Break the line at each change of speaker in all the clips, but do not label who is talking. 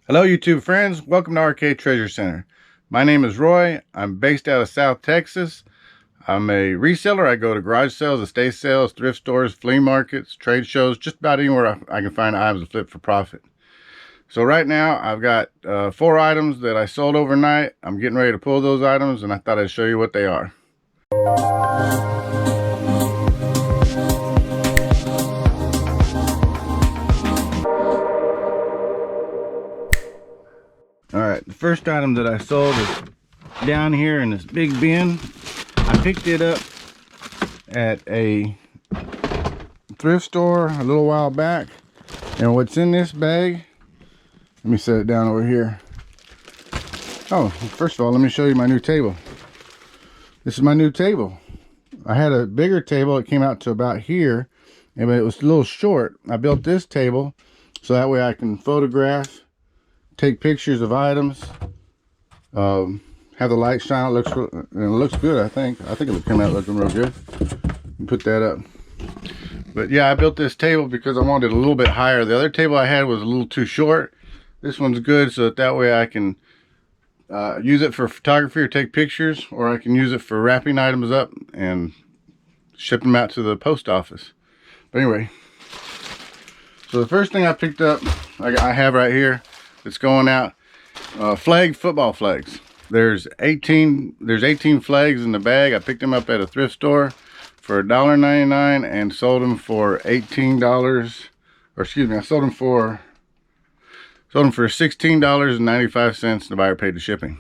Hello YouTube friends, welcome to RK Treasure Center. My name is Roy. I'm based out of South Texas. I'm a reseller. I go to garage sales, estate sales, thrift stores, flea markets, trade shows, just about anywhere I can find items to flip for profit. So right now I've got 4 items that I sold overnight. I'm getting ready to pull those items and I thought I'd show you what they are. Alright, the first item that I sold is down here in this big bin. I picked it up at a thrift store a little while back. And what's in this bag, let me set it down over here. Oh, first of all, let me show you my new table. This is my new table. I had a bigger table. It came out to about here, but it was a little short. I built this table so that way I can photograph, take pictures of items, have the light shine. It looks good. I think it'll come out looking real good. Put that up. But yeah, I built this table because I wanted it a little bit higher. The other table I had was a little too short. This one's good, so that way I can use it for photography or take pictures, or I can use it for wrapping items up and ship them out to the post office. But anyway, so the first thing I picked up, I have right here. It's going out, football flags. There's 18 flags in the bag. I picked them up at a thrift store for $1.99 and sold them for $18, or excuse me, I sold them for $16.95. The buyer paid the shipping.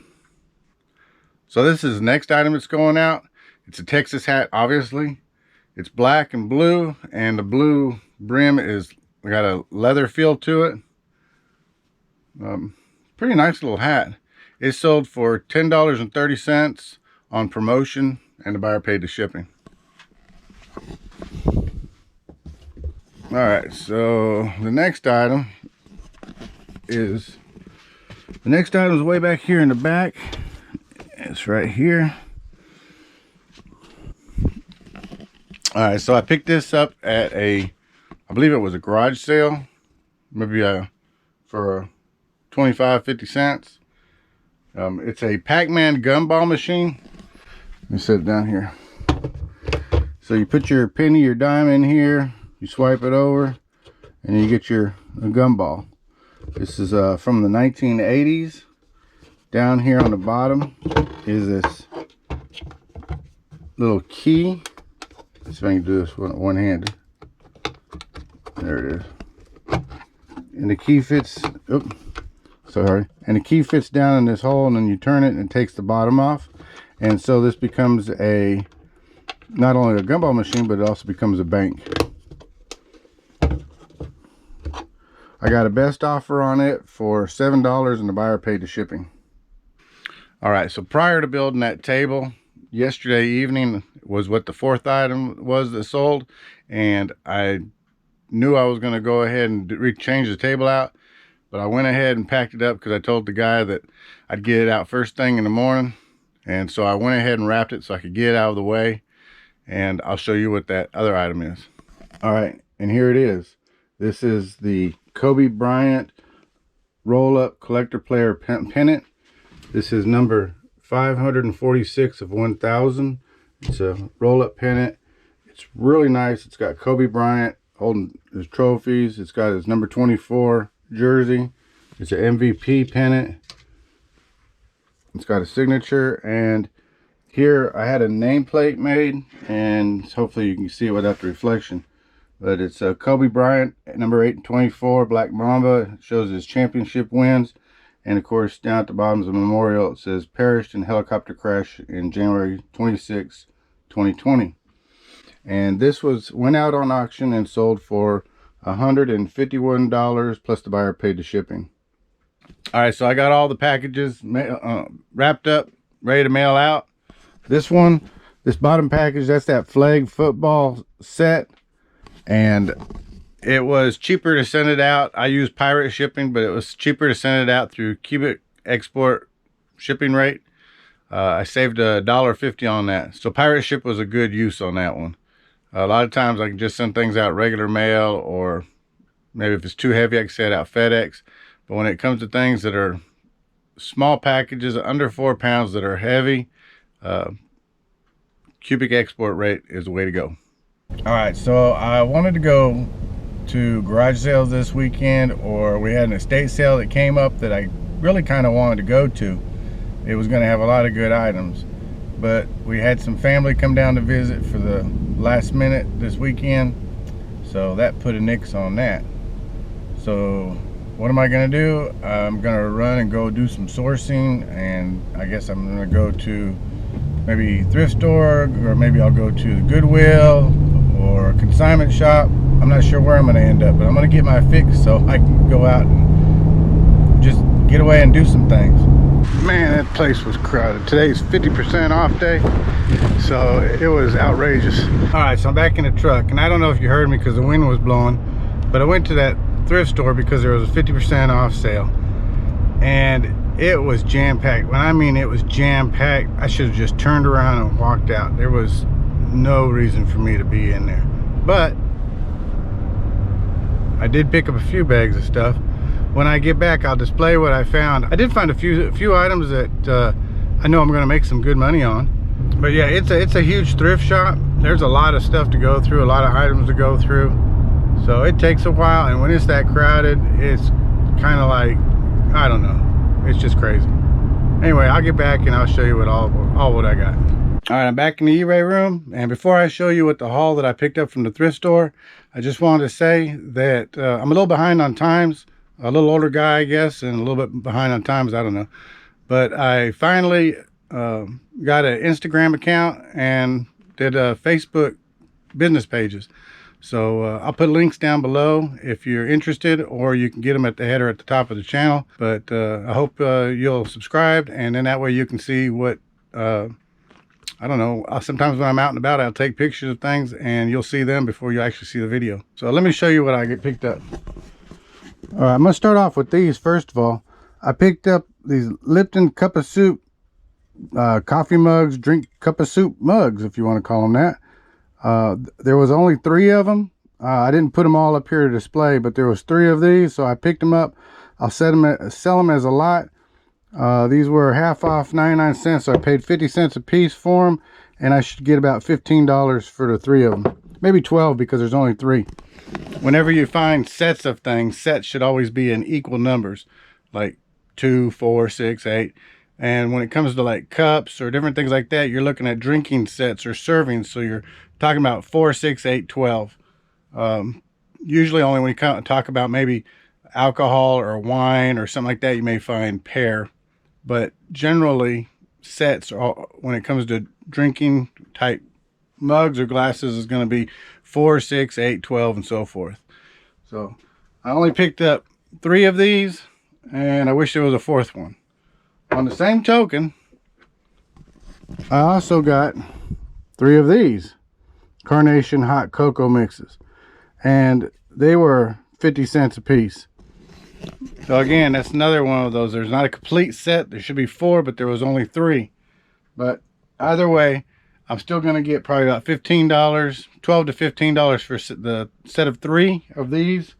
So this is the next item that's going out. It's a Texas hat, obviously. It's black and blue, and the blue brim is got a leather feel to it. Pretty nice little hat. It sold for $10.30 on promotion, and the buyer paid the shipping. All right, so the next item is way back here in the back. It's right here. All right, so I picked this up at I believe it was a garage sale, maybe for 25-50 cents. It's a Pac-Man gumball machine. Let me set it down here. So you put your penny, your dime in here, you swipe it over, and you get your gumball. This is from the 1980s. Down here on the bottom is this little key. Let's see if I can do this one-handed. There it is. And the key fits, and the key fits down in this hole, and then you turn it and it takes the bottom off. And so this becomes not only a gumball machine, but it also becomes a bank. I got a best offer on it for $7, and the buyer paid the shipping. All right, so prior to building that table, yesterday evening was what the 4th item was that sold, and I knew I was going to go ahead and change the table out, but I went ahead and packed it up because I told the guy that I'd get it out first thing in the morning, and so I went ahead and wrapped it so I could get it out of the way, and I'll show you what that other item is. All right, and here it is. This is the Kobe Bryant roll-up collector player pennant. This is number 546 of 1000. It's a roll-up pennant. It's really nice. It's got Kobe Bryant holding his trophies. It's got his number 24 jersey. It's an MVP pennant. It's got a signature, and here I had a nameplate made, and hopefully you can see it without the reflection. But it's a Kobe Bryant, number 8/24, Black Mamba. It shows his championship wins. And of course, down at the bottom is a memorial. It says, perished in helicopter crash in January 26, 2020. And this went out on auction and sold for $151, plus the buyer paid the shipping. All right, so I got all the packages wrapped up, ready to mail out. This bottom package, that's that flag football set. And it was cheaper to send it out. I used pirate shipping, but it was cheaper to send it out through cubic export shipping rate. I saved $1.50 on that. So pirate ship was a good use on that one. A lot of times I can just send things out regular mail, or maybe if it's too heavy I can send it out FedEx. But when it comes to things that are small packages under 4 pounds that are heavy, cubic export rate is the way to go. All right, so I wanted to go to garage sales this weekend, or we had an estate sale that came up that I really kind of wanted to go to. It was going to have a lot of good items, but we had some family come down to visit for the last minute this weekend, so that put a nix on that. So what am I going to do? I'm going to run and go do some sourcing, and I guess I'm going to go to maybe thrift store, or maybe I'll go to the Goodwill or a consignment shop. I'm not sure where I'm going to end up, but I'm going to get my fix so I can go out and just get away and do some things. Man, that place was crowded. Today's 50% off day, so it was outrageous. All right, so I'm back in the truck, and I don't know if you heard me because the wind was blowing, but I went to that thrift store because there was a 50% off sale, and it was jam-packed. When I mean it was jam-packed, I should have just turned around and walked out. There was no reason for me to be in there, but I did pick up a few bags of stuff. When I get back, I'll display what I found. I did find a few items that I know I'm going to make some good money on. But yeah, it's a huge thrift shop. There's a lot of stuff to go through, a lot of items to go through. So it takes a while, and when it's that crowded, it's kind of like, I don't know, it's just crazy. Anyway, I'll get back and I'll show you all what I got. All right, I'm back in the eBay room, and before I show you what the haul that I picked up from the thrift store, I just wanted to say that I'm a little behind on times. A little older guy, I guess, and a little bit behind on times, I don't know. But I finally got an Instagram account and did Facebook business pages. So I'll put links down below if you're interested, or you can get them at the header at the top of the channel. But I hope you'll subscribe, and then that way you can see what, I don't know, sometimes when I'm out and about, I'll take pictures of things, and you'll see them before you actually see the video. So let me show you what I get picked up. All right, I'm going to start off with these first of all. I picked up these Lipton cup of soup coffee mugs, drink cup of soup mugs, if you want to call them that. There was only 3 of them. I didn't put them all up here to display, but there was 3 of these, so I picked them up. I'll sell them as a lot. These were half off, 99 cents, so I paid 50 cents a piece for them, and I should get about $15 for the 3 of them. Maybe 12 because there's only 3. Whenever you find sets of things, sets should always be in equal numbers, like 2, 4, 6, 8. And when it comes to like cups or different things like that, you're looking at drinking sets or servings, so you're talking about 4, 6, 8, 12. Usually only when you talk about maybe alcohol or wine or something like that, you may find pair. But generally, sets, when it comes to drinking type mugs or glasses, is going to be 4, 6, 8, 12, and so forth. So I only picked up 3 of these, and I wish there was a 4th one. On the same token, I also got 3 of these Carnation hot cocoa mixes, and they were 50 cents a piece. So again, that's another one of those. There's not a complete set. There should be 4, but there was only 3. But either way, I'm still going to get probably about $15, $12 to $15 for the set of 3 of these.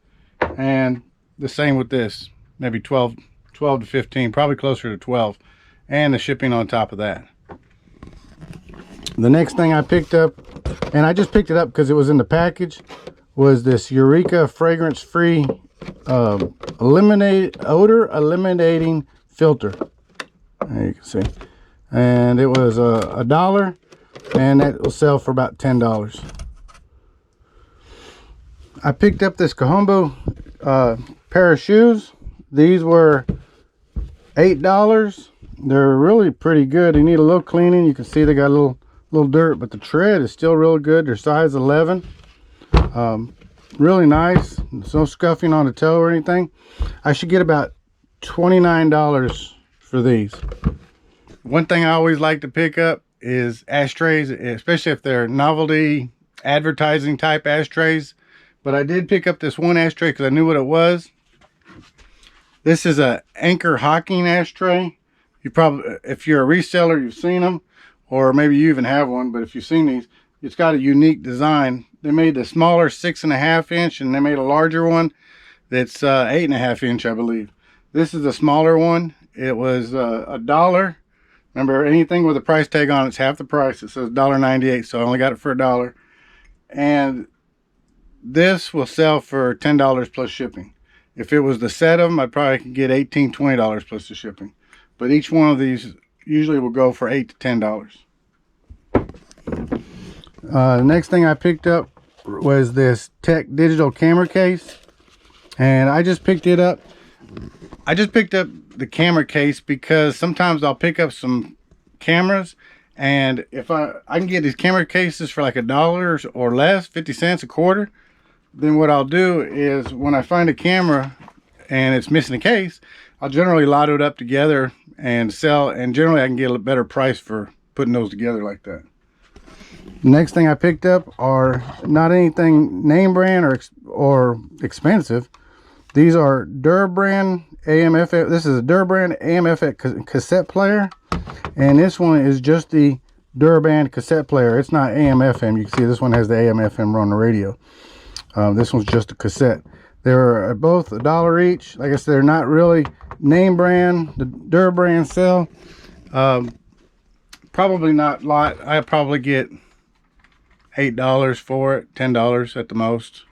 And the same with this, maybe 12 to 15, probably closer to 12. And the shipping on top of that. The next thing I picked up, and I just picked it up because it was in the package, was this Eureka fragrance-free odor eliminating filter. There you can see. And it was $1. And that will sell for about $10. I picked up this Cajombo pair of shoes. These were $8. They're really pretty good. They need a little cleaning. You can see they got a little dirt, but the tread is still real good. They're size 11. Really nice. There's no scuffing on the toe or anything. I should get about $29 for these. One thing I always like to pick up is ashtrays, especially if they're novelty advertising type ashtrays. But I did pick up this one ashtray because I knew what it was. This is a Anchor Hawking ashtray. You probably, if you're a reseller, you've seen them, or maybe you even have one. But if you've seen these, it's got a unique design. They made the smaller 6.5 inch, and they made a larger one that's 8.5 inch, I believe. This is the smaller one. It was $1. Remember, anything with a price tag on it's half the price. It says $1.98, so I only got it for $1. And this will sell for $10 plus shipping. If it was the set of them, I probably could get $18, $20 plus the shipping. But each one of these usually will go for $8 to $10. The next thing I picked up was this Tech digital camera case, and I just picked it up. I just picked up the camera case because sometimes I'll pick up some cameras, and if I can get these camera cases for like $1 or less, 50 cents, a quarter, then what I'll do is when I find a camera and it's missing a case, I'll generally lot it up together and sell, and generally I can get a better price for putting those together like that. The next thing I picked up are not anything name brand or expensive. These are Durbrand AM/FM. This is a Durbrand AM/FM cassette player, and this one is just the Durbrand cassette player. It's not AM/FM. You can see this one has the AM/FM on the radio. This one's just a cassette. They're both $1 each. Like I said, they're not really name brand. The Durbrand sell. Probably not a lot. I probably get $8 for it, $10 at the most,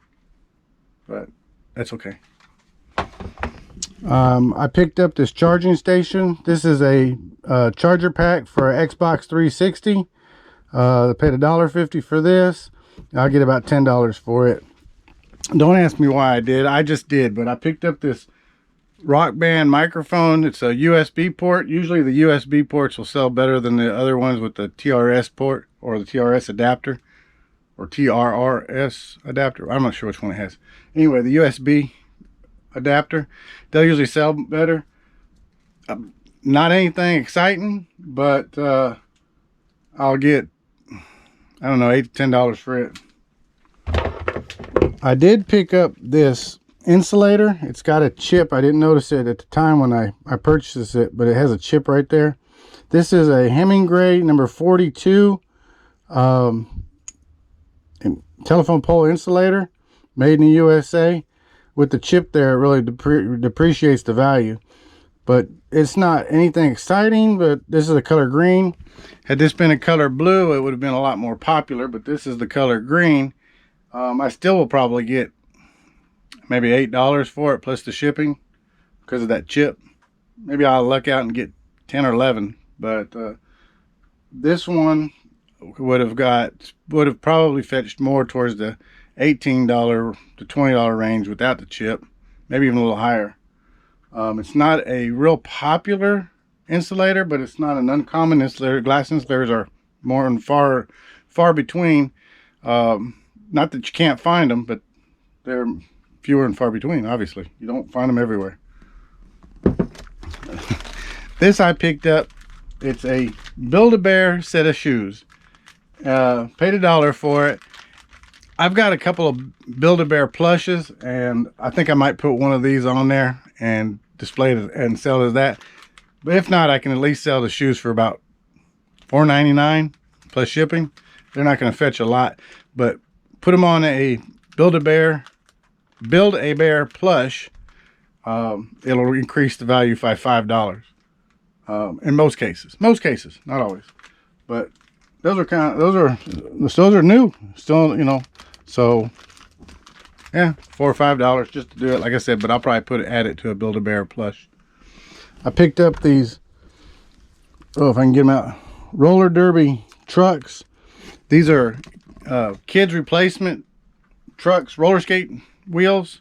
but that's okay. I picked up this charging station. This is a charger pack for Xbox 360. I paid $1.50 for this. I'll get about $10 for it. Don't ask me why I did. I just did. But I picked up this Rock Band microphone. It's a USB port. Usually the USB ports will sell better than the other ones with the TRS port or the TRS adapter or TRRS adapter. I'm not sure which one it has. Anyway, the USB adapter, they'll usually sell better. Not anything exciting, but I'll get, I don't know, $8 to $10 for it. I did pick up this insulator. It's got a chip. I didn't notice it at the time when I purchased it, but it has a chip right there. This is a Hemingway number 42 telephone pole insulator, made in the USA. With the chip there, it really depreciates the value. But it's not anything exciting, but this is the color green. Had this been a color blue, it would have been a lot more popular, but this is the color green. I still will probably get maybe $8 for it plus the shipping because of that chip. Maybe I'll luck out and get 10 or 11, but this one would have probably fetched more towards the $18 to $20 range without the chip, maybe even a little higher. It's not a real popular insulator, but it's not an uncommon insulator. Glass insulators are more and far between. Not that you can't find them, but they're fewer and far between. Obviously, you don't find them everywhere. This I picked up. It's a Build-A-Bear set of shoes. Paid $1 for it. I've got a couple of Build-A-Bear plushes, and I think I might put one of these on there and display it and sell it as that. But if not, I can at least sell the shoes for about $4.99 plus shipping. They're not going to fetch a lot, but put them on a Build-A-Bear plush. It'll increase the value by $5. In most cases, not always, but those are new still, you know. So yeah, $4 or $5 just to do it, like I said. But I'll probably add it to a Build-A-Bear plush. I picked up these, oh, if I can get them out, roller derby trucks. These are kids replacement trucks, roller skate wheels.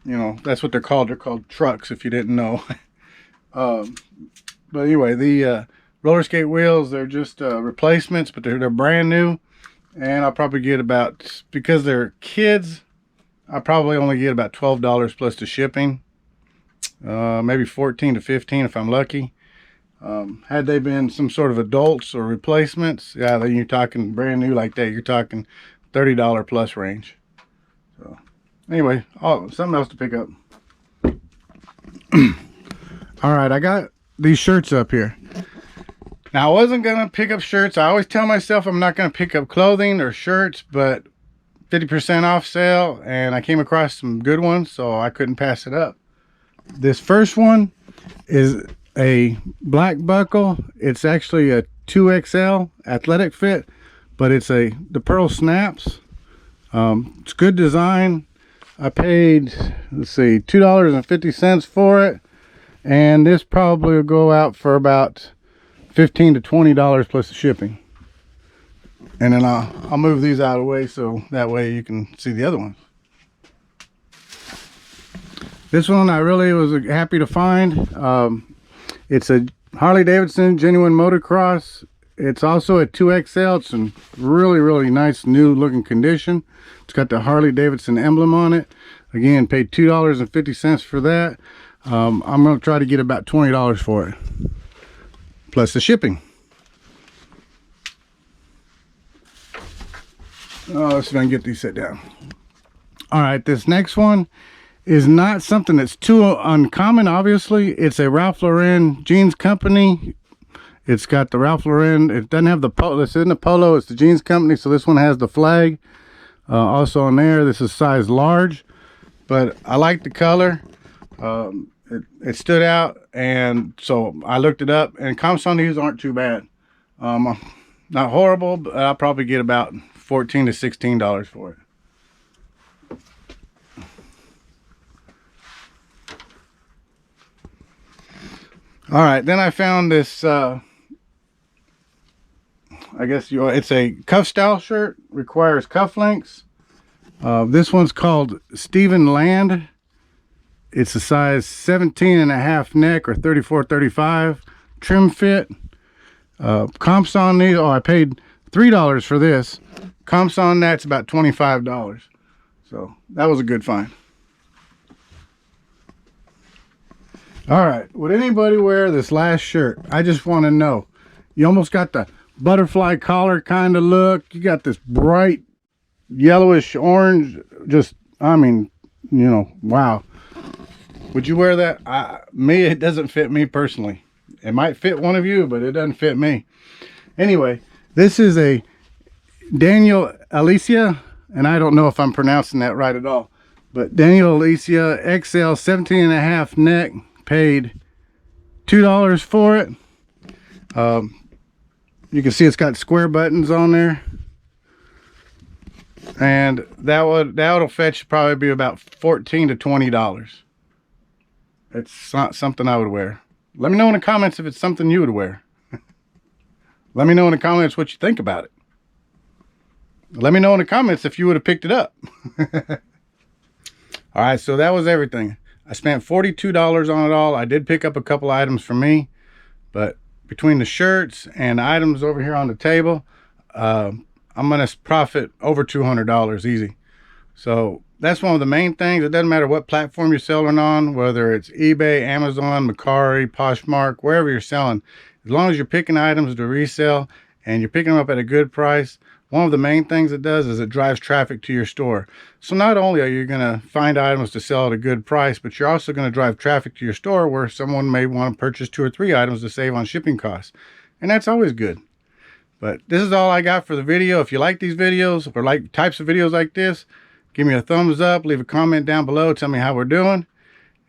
You know, that's what they're called. They're called trucks, if you didn't know. But anyway, the roller skate wheels, they're just replacements, but they're brand new. And I'll probably get about, because they're kids, I probably only get about $12 plus the shipping. Maybe 14 to 15 if I'm lucky. Had they been some sort of adults or replacements, yeah, then you're talking brand new like that, you're talking $30 plus range. So anyway, something else to pick up. All right, I got these shirts up here. Now, I wasn't gonna pick up shirts. I always tell myself I'm not gonna pick up clothing or shirts, but 50% off sale, and I came across some good ones, so I couldn't pass it up. This first one is a black buckle. It's actually a 2XL athletic fit, but it's the pearl snaps. It's good design. I paid, let's see, $2.50 for it, and this probably will go out for about $15 to $20 plus the shipping. And then I'll move these out of the way so that way you can see the other ones. This one I really was happy to find. It's a Harley Davidson genuine motocross. It's also a 2XL. It's in really nice new looking condition. It's got the Harley Davidson emblem on it. Again, paid $2.50 for that. I'm going to try to get about $20 for it, plus the shipping. Oh, let's see if I can get these set down. All right, this next one is not something that's too uncommon. Obviously, it's a Ralph Lauren jeans company. It's got the Ralph Lauren. It doesn't have the polo. It's in the polo. It's the jeans company. So this one has the flag. Also on there, this is size large, but I like the color. It stood out, and so I looked it up. And comps on these aren't too bad. Not horrible, but I'll probably get about $14 to $16 for it. All right, then I found this, I guess it's a cuff style shirt, requires cuff links. This one's called Stephen Land. It's a size 17.5 neck or 34-35 trim fit. Comps on these, I paid $3 for this. Comps on that's about $25. So that was a good find. All right, would anybody wear this last shirt? I just want to know. You almost got the butterfly collar kind of look. You got this bright yellowish orange. Just, I mean, you know, wow. Would you wear that? Me, it doesn't fit me personally. It might fit one of you, but it doesn't fit me. Anyway, this is a Daniel Alicia, and I don't know if I'm pronouncing that right at all, but Daniel Alicia XL 17.5 neck. Paid $2 for it. You can see it's got square buttons on there, and that'll fetch probably be about $14 to $20. It's not something I would wear. Let me know in the comments if it's something you would wear. Let me know in the comments what you think about it. Let me know in the comments if you would have picked it up. All right, so that was everything. I spent $42 on it all. I did pick up a couple items for me, but between the shirts and the items over here on the table, I'm gonna profit over $200 easy. So that's one of the main things. It doesn't matter what platform you're selling on, whether it's eBay, Amazon, Mercari, Poshmark, wherever you're selling. As long as you're picking items to resell and you're picking them up at a good price, one of the main things it does is it drives traffic to your store. So not only are you going to find items to sell at a good price, but you're also going to drive traffic to your store where someone may want to purchase 2 or 3 items to save on shipping costs. And that's always good. But this is all I got for the video. If you like these videos or like types of videos like this, give me a thumbs up, leave a comment down below, tell me how we're doing.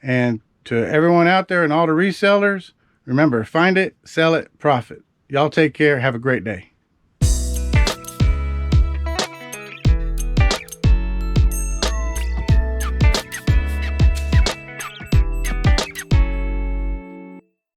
And to everyone out there and all the resellers, remember, find it, sell it, profit. Y'all take care. Have a great day.